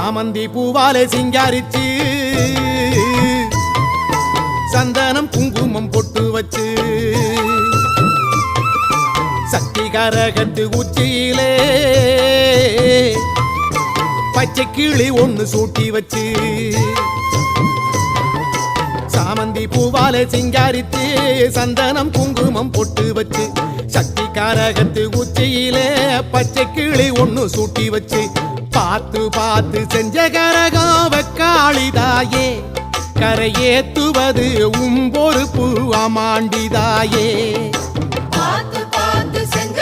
சாமந்தி பூவாலே சிங்காரிச்சு சந்தனம் குங்குமம் பொட்டு வச்சு சக்தி கரகத்து உச்சியிலே பச்சை கிளி ஒண்ணு சூட்டி வச்சு சாமந்தி பூவாலே சிங்காரித்து சந்தனம் குங்குமம் பொட்டு வச்சு சக்தி கரகத்து உச்சியிலே பச்சை கிளி ஒண்ணு சூட்டி வச்சு பார்த்து பார்த்து செஞ்ச கரகம் வெக்காளிதாயே கரையேத்துவது உம்பொறுப்பு அமாண்டிதாயே பார்த்து பார்த்து செஞ்ச